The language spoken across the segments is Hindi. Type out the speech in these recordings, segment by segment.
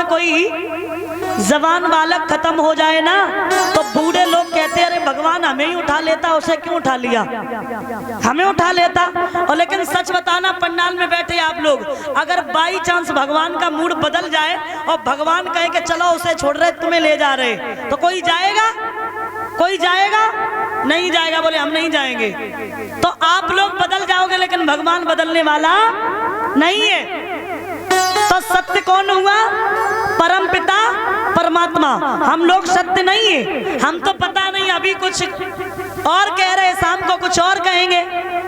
में कोई जवान बालक खत्म हो जाए ना तो बूढ़े लोग कहते हैं अरे भगवान हमें ही उठा लेता, उसे क्यों उठा लिया, हमें उठा लेता। और लेकिन सच बताना पंडाल में बैठे आप लोग, अगर बाई चांस भगवान का मूड बदल जाए और भगवान कहे कि चलो उसे छोड़ रहे तुम्हें ले जा रहे, तो कोई जाएगा? कोई जाएगा? नहीं जाएगा, बोले हम नहीं जाएंगे। तो आप लोग बदल जाओगे लेकिन भगवान बदलने वाला नहीं है। तो सत्य कौन हुआ? परम पिता परमात्मा। हम लोग सत्य नहीं है, हम तो पता नहीं अभी कुछ और कह रहे, शाम को कुछ और कहेंगे,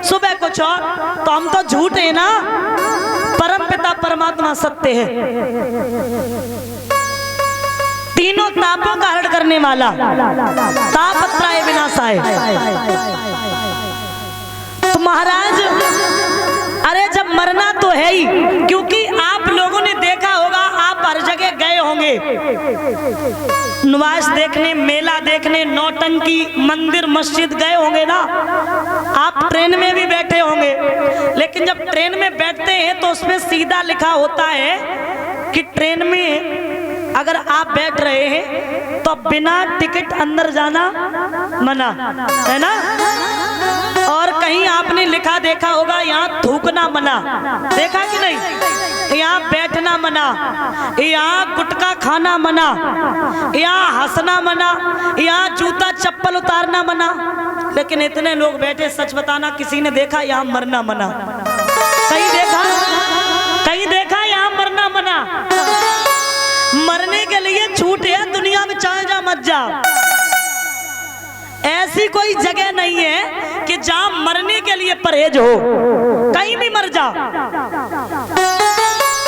सुबह कुछ और, तो हम तो झूठ है ना। परम पिता परमात्मा सत्य है, तीनों तापों का हरण करने वाला, तापत्रय विनाशाय। तो महाराज अरे जब मरना तो है ही, क्योंकि आप लोगों ने देखा होगा, आप हर जगह गए होंगे, नुमाइश देखने, मेला देखने, नौटंकी, मंदिर मस्जिद गए होंगे ना। आप ट्रेन में भी बैठे होंगे, लेकिन जब ट्रेन में बैठते हैं तो उसमें सीधा लिखा होता है कि ट्रेन में अगर आप बैठ रहे हैं तो बिना टिकट अंदर जाना मना है ना। और कहीं आपने लिखा देखा होगा यहाँ थूकना मना, देखा कि नहीं? यहाँ बैठना मना, यहाँ गुटखा खाना मना, यहाँ हंसना मना, यहाँ जूता चप्पल उतारना मना। लेकिन इतने लोग बैठे, सच बताना किसी ने देखा यहाँ मरना मना? कहीं देखा? कहीं देखा यहाँ मरना मना? मरने के लिए छूट है दुनिया में, चाहे जा मत जा। ऐसी कोई जगह नहीं है कि जहां मरने के लिए परहेज हो, कहीं भी मर जा।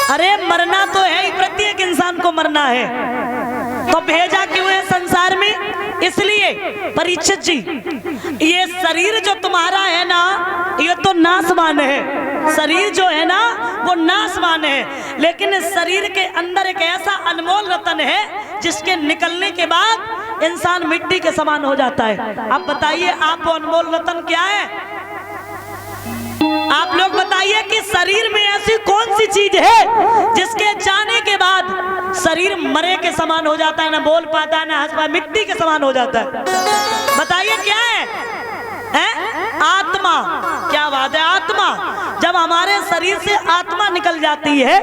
अरे मरना तो है ही, प्रत्येक इंसान को मरना है। तो भेजा क्यों है संसार में? इसलिए परीक्षित जी, ये शरीर जो तुम्हारा है ना, ये तो नाशवान है। शरीर जो है ना वो नाशवान है, लेकिन इस शरीर के अंदर एक ऐसा अनमोल रतन है जिसके निकलने के बाद इंसान मिट्टी के समान हो जाता है। अब बताइए आप वो अनमोल रतन क्या है? आप लोग बताइए कि शरीर में ऐसी कौन सी चीज है जिसके जाने के बाद शरीर मरे के समान हो जाता है, ना बोल पाता है, ना हंस पाता, मिट्टी के समान हो जाता है? बताइए क्या है? आत्मा। क्या बात है, आत्मा। जब हमारे शरीर से आत्मा निकल जाती है,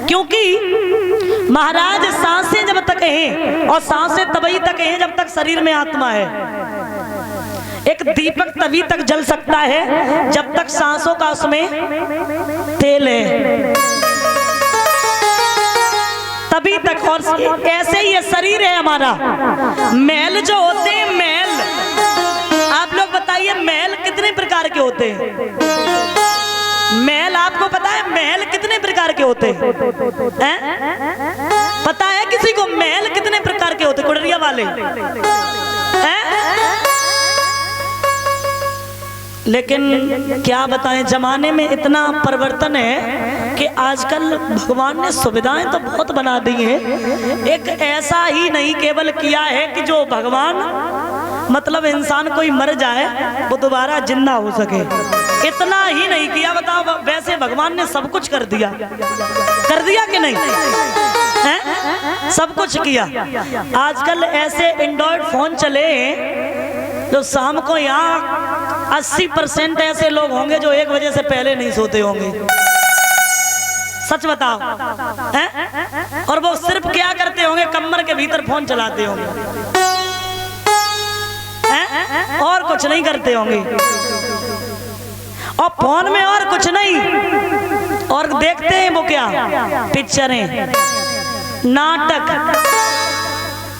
क्योंकि महाराज सांसें जब तक हैं, और सांसें तभी तक हैं जब तक शरीर में आत्मा है। एक दीपक तभी तक जल सकता है जब तक सांसों का उसमें तेल है, तभी तक। और ऐसे ही ये शरीर है हमारा। महल जो होते हैं, महल, आप लोग बताइए महल कितने प्रकार के होते हैं? महल आपको पता है महल कितने प्रकार के होते हैं? पता है किसी को महल कितने प्रकार के होते? कुड़रिया वाले लेकिन क्या बताएं, जमाने में इतना परिवर्तन है कि आजकल भगवान ने सुविधाएं तो बहुत बना दी हैं। एक ऐसा ही नहीं केवल किया है कि जो भगवान मतलब इंसान कोई मर जाए वो दोबारा जिंदा हो सके, इतना ही नहीं किया। बताओ, वैसे भगवान ने सब कुछ कर दिया कि नहीं? सब कुछ किया। आजकल ऐसे एंड्रॉइड फोन चले हैं जो शाम को यहाँ 80% ऐसे लोग होंगे जो 1 बजे से पहले नहीं सोते होंगे। सच बताओ, और वो सिर्फ क्या करते होंगे? कमर के भीतर फोन चलाते होंगे, और कुछ नहीं करते होंगे। और फोन में और कुछ नहीं, और देखते हैं वो क्या? पिक्चरें, नाटक,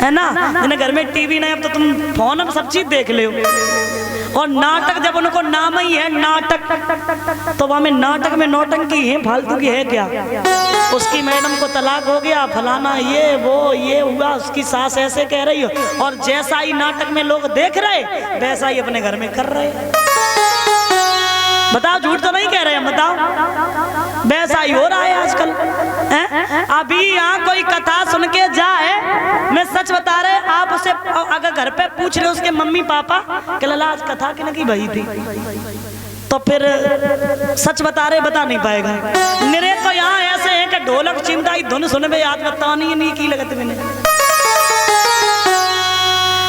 है ना। जिन्हें घर में टीवी नहीं, अब तो तुम फोन में सब चीज देख ले। और नाटक, जब उनको नाम ही है नाटक, तो वहां में नाटक में नौटंकी है, फालतू की है क्या? उसकी मैडम को तलाक हो गया, फलाना ये वो ये हुआ, उसकी सास ऐसे कह रही हो, और जैसा ही नाटक में लोग देख रहे वैसा ही अपने घर में कर रहे। बताओ, झूठ तो नहीं कह रहे हैं? बताओ, वैसा ही हो रहा है आजकल। अभी यहाँ कोई कथा सुन के जाए, मैं सच बता रहे, आप उसे अगर घर पे पूछ रहे उसके मम्मी पापा कि लला आज कथा किन की भई थी, तो फिर सच बता रहे बता नहीं पाएगा। मेरे तो यहाँ ऐसे है कि ढोलक चिमटा ही धुन सुन में याद बता नहीं की लगत मैंने।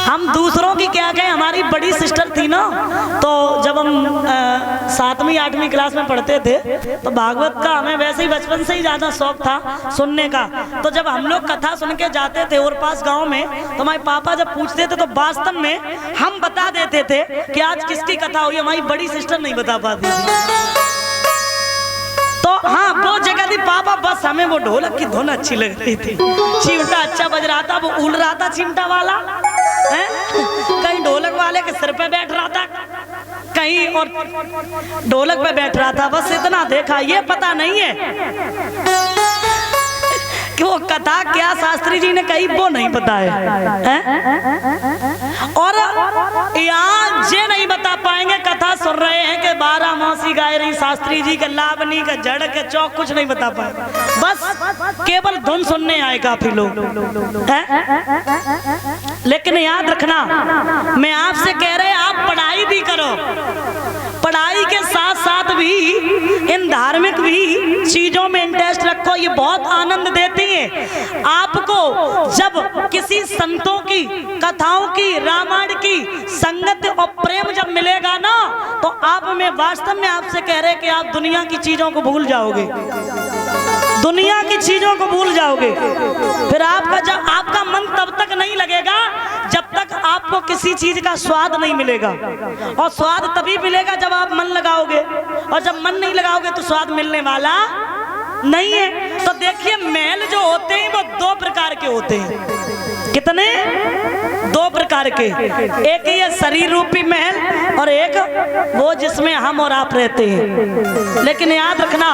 हम दूसरों की क्या कहें, हमारी बड़ी सिस्टर थी ना, तो जब हम 7वीं 8वीं क्लास में पढ़ते थे तो भागवत का हमें वैसे ही बचपन से ही ज़्यादा शौक था सुनने का। तो जब हम लोग कथा सुन के जाते थे और पास गांव में, तो हमारे पापा जब पूछते थे तो वास्तव में हम बता देते थे कि आज किसकी कथा हुई। हमारी बड़ी सिस्टर नहीं बता पाती थी। तो हाँ, वो जगह थी पापा, बस हमें वो ढोलक की धुन अच्छी लग रही थी, चिमटा अच्छा बज रहा था, वो उल रहा था चिमटा वाला है? कहीं ढोलक वाले के सिर पे बैठ रहा था, कहीं और ढोलक पे बैठ रहा था, बस इतना देखा। ये पता नहीं है कि वो कथा क्या शास्त्री जी ने कही, वो नहीं पता है। और यहाँ ये नहीं बता पाएंगे, कथा सुन रहे हैं कि 12 मौसी गाय रही शास्त्री जी के लावनी का जड़ के चौक, कुछ नहीं बता पाए, बस केवल धुन सुनने आए काफी लोग हैं। लेकिन याद रखना, मैं आपसे कह रहे आप पढ़ाई भी करो, पढ़ाई के साथ साथ भी इन धार्मिक भी चीजों में इंटरेस्ट रखो, ये बहुत आनंद देती है आपको। जब किसी संतों की कथाओं की, रामायण की संगत और प्रेम जब मिलेगा ना, तो आप में वास्तव में आपसे कह रहे कि आप दुनिया की चीजों को भूल जाओगे, दुनिया की चीजों को भूल जाओगे। फिर आपका मन तब तक नहीं लगेगा जब तक आपको किसी चीज का स्वाद नहीं मिलेगा, और स्वाद तभी मिलेगा जब आप मन लगाओगे, और जब मन नहीं लगाओगे तो स्वाद मिलने वाला नहीं है। तो देखिए, महल जो होते हैं वो 2 प्रकार के होते हैं। कितने? 2 प्रकार के। एक ये शरीर रूपी महल और एक वो जिसमें हम और आप रहते हैं। लेकिन याद रखना,